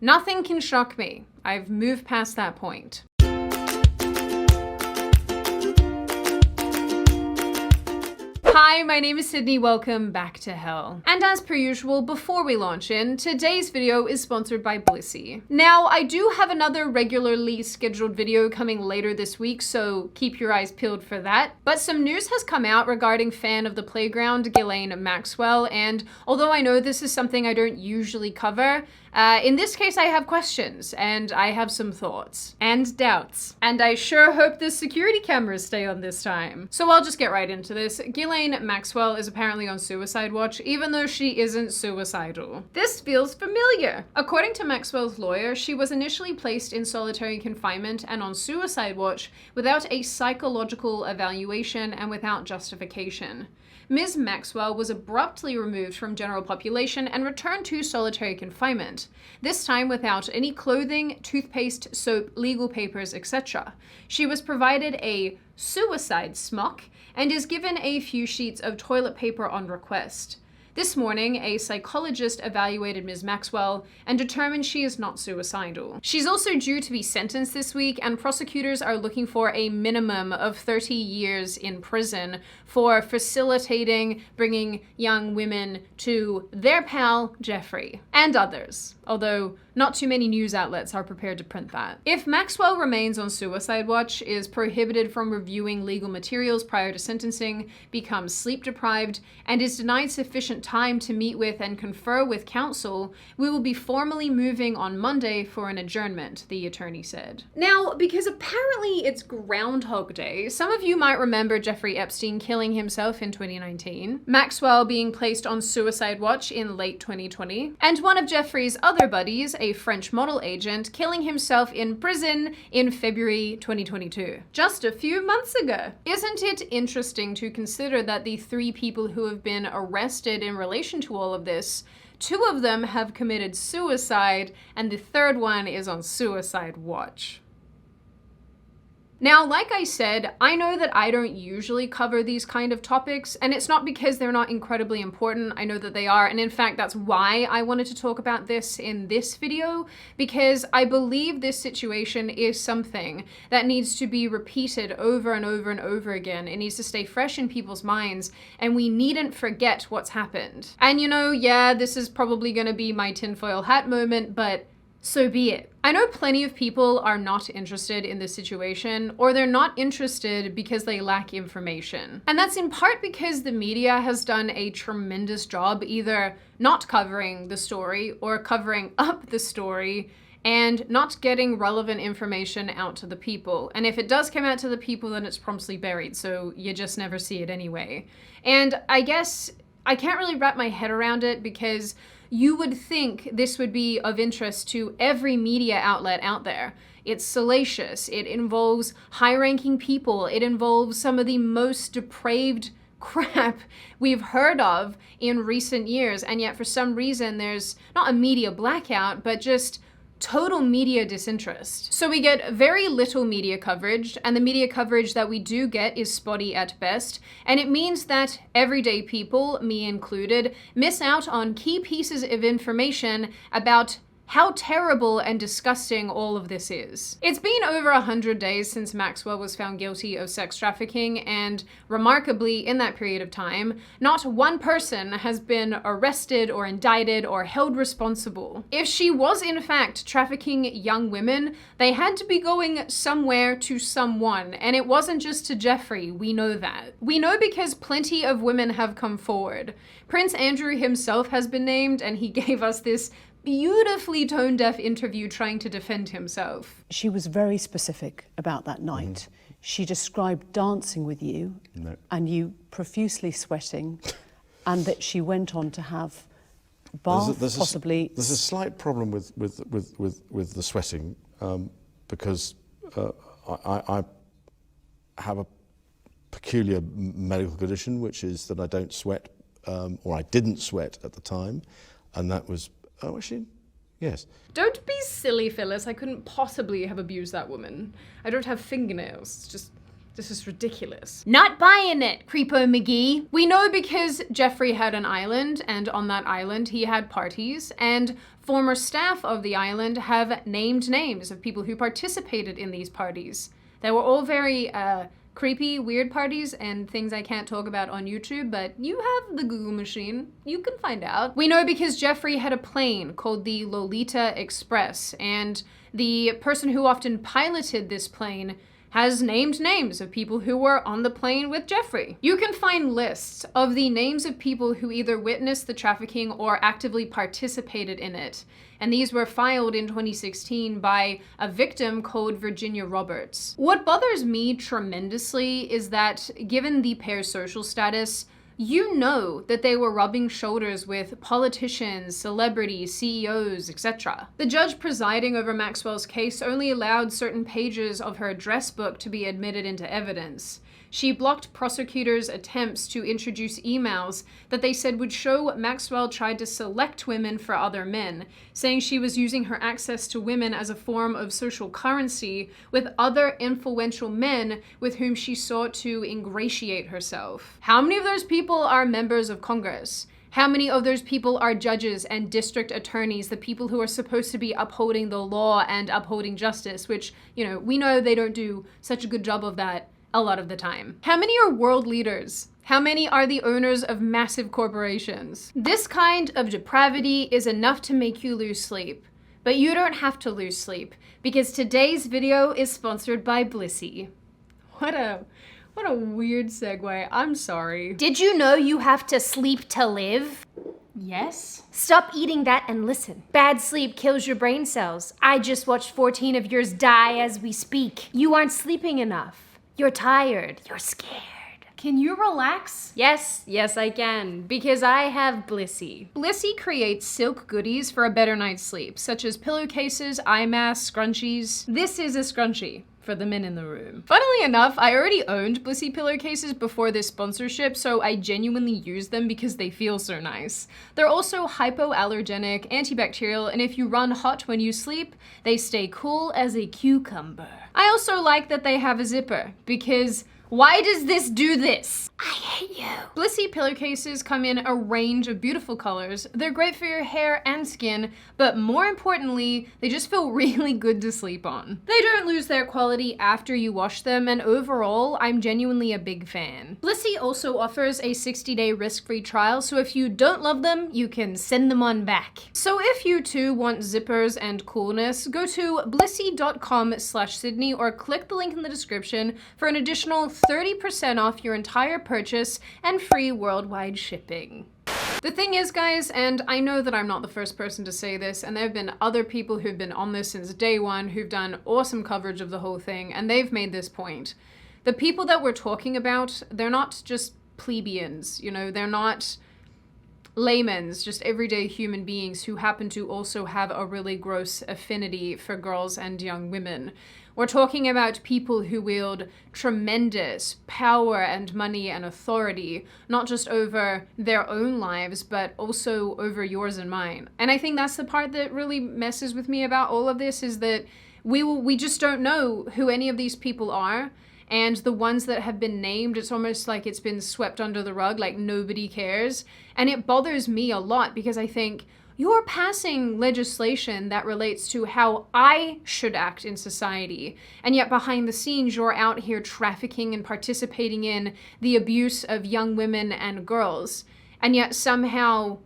Nothing can shock me. I've moved past that point. Hi, my name is Sydney, welcome back to hell. And as per usual, before we launch in, today's video is sponsored by Blissy. Now, I do have another regularly scheduled video coming later this week, so keep your eyes peeled for that. But some news has come out regarding fan of the playground, Maxwell, and although I know this is something I don't usually cover, in this case I have questions, and I have some thoughts. And doubts. And I sure hope the security cameras stay on this time. So I'll just get right into this. Maxwell is apparently on suicide watch, even though she isn't suicidal. This feels familiar. According to Maxwell's lawyer, she was initially placed in solitary confinement and on suicide watch without a psychological evaluation and without justification. Ms. Maxwell was abruptly removed from general population and returned to solitary confinement, this time without any clothing, toothpaste, soap, legal papers, etc. She was provided a suicide smock and is given a few sheets of toilet paper on request. This morning, a psychologist evaluated Ms. Maxwell and determined she is not suicidal. She's also due to be sentenced this week, and prosecutors are looking for a minimum of 30 years in prison for facilitating bringing young women to their pal, Jeffrey, and others, although not too many news outlets are prepared to print that. If Maxwell remains on suicide watch, is prohibited from reviewing legal materials prior to sentencing, becomes sleep deprived, and is denied sufficient time to meet with and confer with counsel, we will be formally moving on Monday for an adjournment, the attorney said. Now, because apparently it's Groundhog Day, some of you might remember Jeffrey Epstein killing himself in 2019, Maxwell being placed on suicide watch in late 2020, and one of Jeffrey's other buddies, a French model agent, killing himself in prison in February 2022. Just a few months ago. Isn't it interesting to consider that the three people who have been arrested in relation to all of this, two of them have committed suicide, and the third one is on suicide watch? Now, like I said, I know that I don't usually cover these kind of topics, and it's not because they're not incredibly important. I know that they are, and in fact, that's why I wanted to talk about this in this video, because I believe this situation is something that needs to be repeated over and over and over again. It needs to stay fresh in people's minds, and we needn't forget what's happened. And you know, yeah, this is probably gonna be my tinfoil hat moment, but so be it. I know plenty of people are not interested in this situation, or they're not interested because they lack information. And that's in part because the media has done a tremendous job either not covering the story or covering up the story and not getting relevant information out to the people. And if it does come out to the people, then it's promptly buried, so you just never see it anyway. And I guess I can't really wrap my head around it because you would think this would be of interest to every media outlet out there. It's salacious, it involves high-ranking people, it involves some of the most depraved crap we've heard of in recent years, and yet for some reason there's not a media blackout, but just total media disinterest. So we get very little media coverage, and the media coverage that we do get is spotty at best, and it means that everyday people, me included, miss out on key pieces of information about how terrible and disgusting all of this is. It's been over 100 days since Maxwell was found guilty of sex trafficking, and remarkably, in that period of time, not one person has been arrested or indicted or held responsible. If she was in fact trafficking young women, they had to be going somewhere to someone, and it wasn't just to Jeffrey, we know that. We know because plenty of women have come forward. Prince Andrew himself has been named, and he gave us this beautifully tone-deaf interview trying to defend himself. She was very specific about that night. She described dancing with you and you profusely sweating, and that she went on to have bath, possibly. There's a slight problem with the sweating because I have a peculiar medical condition, which is that I don't sweat, or I didn't sweat at the time, and that was. Oh, actually, yes. Don't be silly, Phyllis. I couldn't possibly have abused that woman. I don't have fingernails. Just This is ridiculous. Not buying it, Creepo McGee. We know because Jeffrey had an island, and on that island he had parties, and former staff of the island have named names of people who participated in these parties. They were all very creepy, weird parties and things I can't talk about on YouTube, but you have the Google machine. You can find out. We know because Jeffrey had a plane called the Lolita Express, and the person who often piloted this plane has named names of people who were on the plane with Jeffrey. You can find lists of the names of people who either witnessed the trafficking or actively participated in it. And these were filed in 2016 by a victim called Virginia Roberts. What bothers me tremendously is that given the pair's social status, you know that they were rubbing shoulders with politicians, celebrities, CEOs, etc. The judge presiding over Maxwell's case only allowed certain pages of her address book to be admitted into evidence. She blocked prosecutors' attempts to introduce emails that they said would show Maxwell tried to select women for other men, saying she was using her access to women as a form of social currency with other influential men with whom she sought to ingratiate herself. How many of those people are members of Congress? How many of those people are judges and district attorneys, the people who are supposed to be upholding the law and upholding justice, which, you know, we know they don't do such a good job of that a lot of the time. How many are world leaders? How many are the owners of massive corporations? This kind of depravity is enough to make you lose sleep. But you don't have to lose sleep, because today's video is sponsored by Blissy. What a weird segue. I'm sorry. Did you know you have to sleep to live? Yes? Stop eating that and listen. Bad sleep kills your brain cells. I just watched 14 of yours die as we speak. You aren't sleeping enough. You're tired. You're scared. Can you relax? Yes, I can, because I have Blissy. Blissy creates silk goodies for a better night's sleep, such as pillowcases, eye masks, scrunchies. This is a scrunchie for the men in the room. Funnily enough, I already owned Blissy pillowcases before this sponsorship, so I genuinely use them because they feel so nice. They're also hypoallergenic, antibacterial, and if you run hot when you sleep, they stay cool as a cucumber. I also like that they have a zipper, because why does this do this? I hate you. Blissy pillowcases come in a range of beautiful colors. They're great for your hair and skin, but more importantly, they just feel really good to sleep on. They don't lose their quality after you wash them, and overall, I'm genuinely a big fan. Blissy also offers a 60-day risk-free trial, so if you don't love them, you can send them on back. So if you too want zippers and coolness, go to blissy.com/Sydney or click the link in the description for an additional 30% off your entire purchase and free worldwide shipping. The thing is, guys, and I know that I'm not the first person to say this, and there have been other people who've been on this since day one who've done awesome coverage of the whole thing, and they've made this point. The people that we're talking about, they're not just plebeians, you know, they're not laymen's, just everyday human beings who happen to also have a really gross affinity for girls and young women. We're talking about people who wield tremendous power and money and authority, not just over their own lives, but also over yours and mine. And I think that's the part that really messes with me about all of this, is that we just don't know who any of these people are. And the ones that have been named, it's almost like it's been swept under the rug, like nobody cares. And it bothers me a lot because I think, you're passing legislation that relates to how I should act in society, and yet behind the scenes you're out here trafficking and participating in the abuse of young women and girls, and yet somehow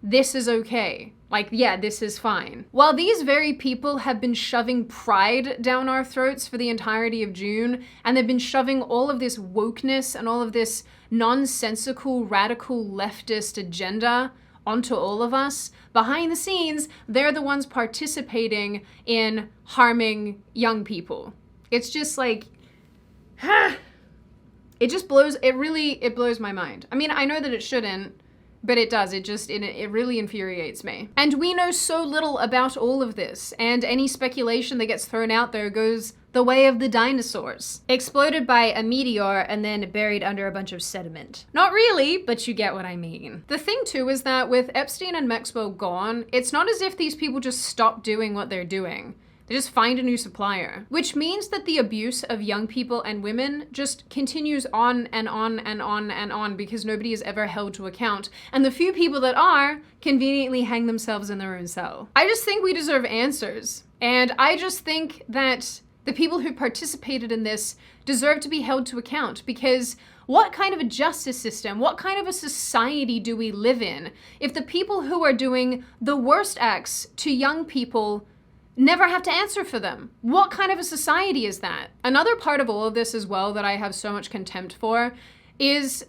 this is okay. Like, yeah, this is fine. While these very people have been shoving pride down our throats for the entirety of June, and they've been shoving all of this wokeness and all of this nonsensical, radical leftist agenda onto all of us, behind the scenes, they're the ones participating in harming young people. It's just like, it just blows, it blows my mind. I mean, I know that it shouldn't, but it does. It really infuriates me. And we know so little about all of this, and any speculation that gets thrown out there goes the way of the dinosaurs. Exploded by a meteor and then buried under a bunch of sediment. Not really, but you get what I mean. The thing too is that with Epstein and Maxwell gone, it's not as if these people just stopped doing what they're doing. They just find a new supplier, which means that the abuse of young people and women just continues on and on and on and on because nobody is ever held to account. And the few people that are conveniently hang themselves in their own cell. I just think we deserve answers. And I just think that the people who participated in this deserve to be held to account, because what kind of a justice system, what kind of a society do we live in if the people who are doing the worst acts to young people never have to answer for them? What kind of a society is that? Another part of all of this as well that I have so much contempt for is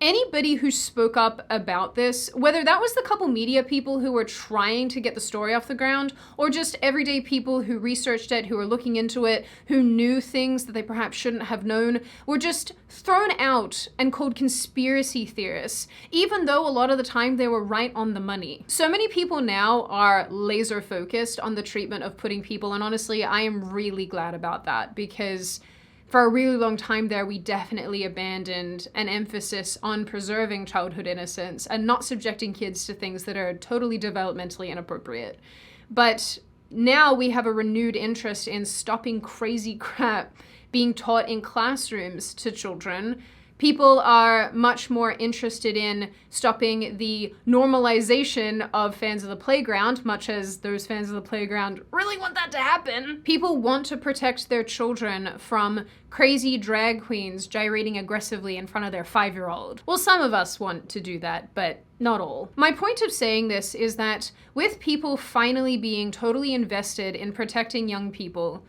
anybody who spoke up about this, whether that was the couple media people who were trying to get the story off the ground, or just everyday people who researched it, who were looking into it, who knew things that they perhaps shouldn't have known, were just thrown out and called conspiracy theorists, even though a lot of the time they were right on the money. So many people now are laser focused on the treatment of putting people, and honestly, I am really glad about that, because for a really long time there, we definitely abandoned an emphasis on preserving childhood innocence and not subjecting kids to things that are totally developmentally inappropriate. But now we have a renewed interest in stopping crazy crap being taught in classrooms to children. People are much more interested in stopping the normalization of fans of the playground, much as those fans of the playground really want that to happen. People want to protect their children from crazy drag queens gyrating aggressively in front of their 5-year-old. Well, some of us want to do that, but not all. My point of saying this is that with people finally being totally invested in protecting young people,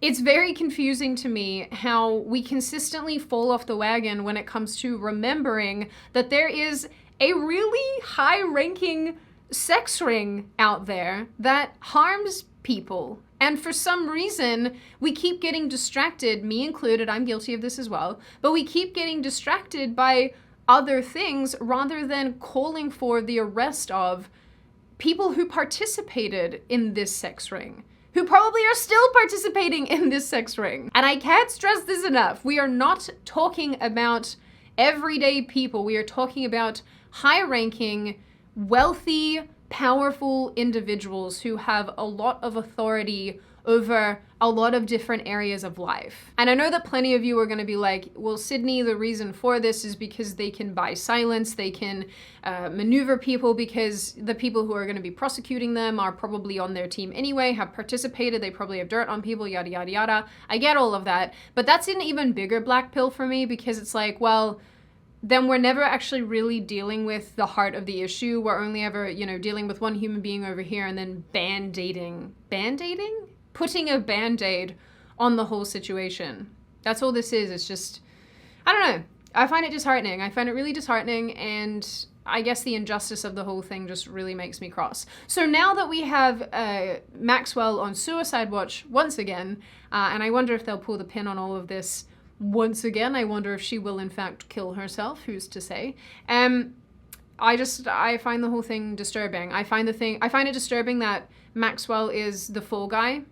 it's very confusing to me how we consistently fall off the wagon when it comes to remembering that there is a really high-ranking sex ring out there that harms people. And for some reason, we keep getting distracted, me included, I'm guilty of this as well, but we keep getting distracted by other things rather than calling for the arrest of people who participated in this sex ring, who probably are still participating in this sex ring. And I can't stress this enough. We are not talking about everyday people. We are talking about high-ranking, wealthy, powerful individuals who have a lot of authority over a lot of different areas of life. And I know that plenty of you are gonna be like, well, Sydney, the reason for this is because they can buy silence, they can maneuver people because the people who are gonna be prosecuting them are probably on their team anyway, have participated, they probably have dirt on people, yada, yada, yada. I get all of that, but that's an even bigger black pill for me, because it's like, well, then we're never actually really dealing with the heart of the issue. We're only ever, dealing with one human being over here and then band-aiding? Putting a band-aid on the whole situation. That's all this is. It's just, I don't know. I find it disheartening. I find it really disheartening, and I guess the injustice of the whole thing just really makes me cross. So now that we have Maxwell on suicide watch once again, and I wonder if they'll pull the pin on all of this once again. I wonder if she will in fact kill herself. Who's to say? I find the whole thing disturbing. I find it disturbing that Maxwell is the fall guy.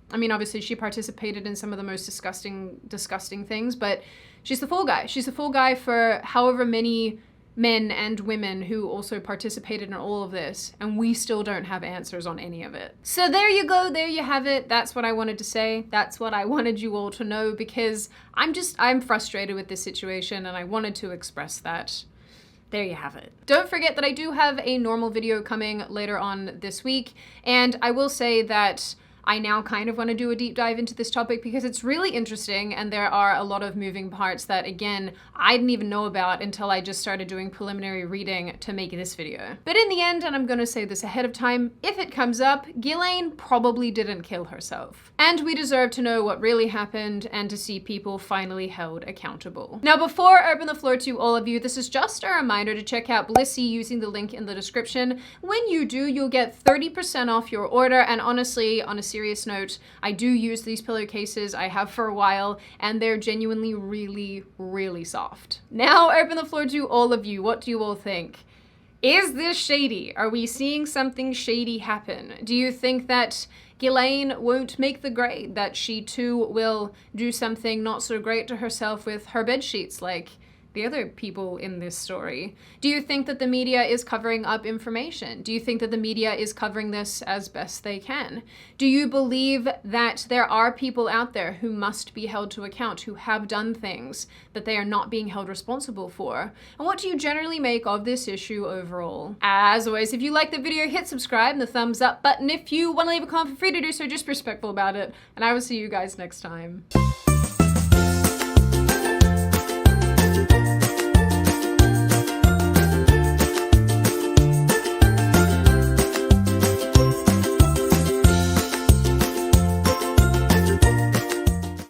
I mean, obviously she participated in some of the most disgusting things, but she's the fall guy. She's the fall guy for however many men and women who also participated in all of this, and we still don't have answers on any of it. So there you go, there you have it. That's what I wanted to say. That's what I wanted you all to know, because I'm frustrated with this situation and I wanted to express that. There you have it. Don't forget that I do have a normal video coming later on this week, and I will say that I now kind of want to do a deep dive into this topic because it's really interesting, and there are a lot of moving parts that, again, I didn't even know about until I just started doing preliminary reading to make this video. But in the end, and I'm going to say this ahead of time, if it comes up, Ghislaine probably didn't kill herself. And we deserve to know what really happened and to see people finally held accountable. Now, before I open the floor to all of you, this is just a reminder to check out Blissy using the link in the description. When you do, you'll get 30% off your order, and honestly, on a serious note, I do use these pillowcases. I have for a while, and they're genuinely really, really soft. Now, open the floor to all of you. What do you all think? Is this shady? Are we seeing something shady happen? Do you think that Ghislaine won't make the grade, that she too will do something not so great to herself with her bed sheets, like the other people in this story? Do you think that the media is covering up information? Do you think that the media is covering this as best they can? Do you believe that there are people out there who must be held to account, who have done things that they are not being held responsible for? And what do you generally make of this issue overall? As always, if you like the video, hit subscribe and the thumbs up button. If you want to leave a comment, feel free to do so, just be respectful about it. And I will see you guys next time.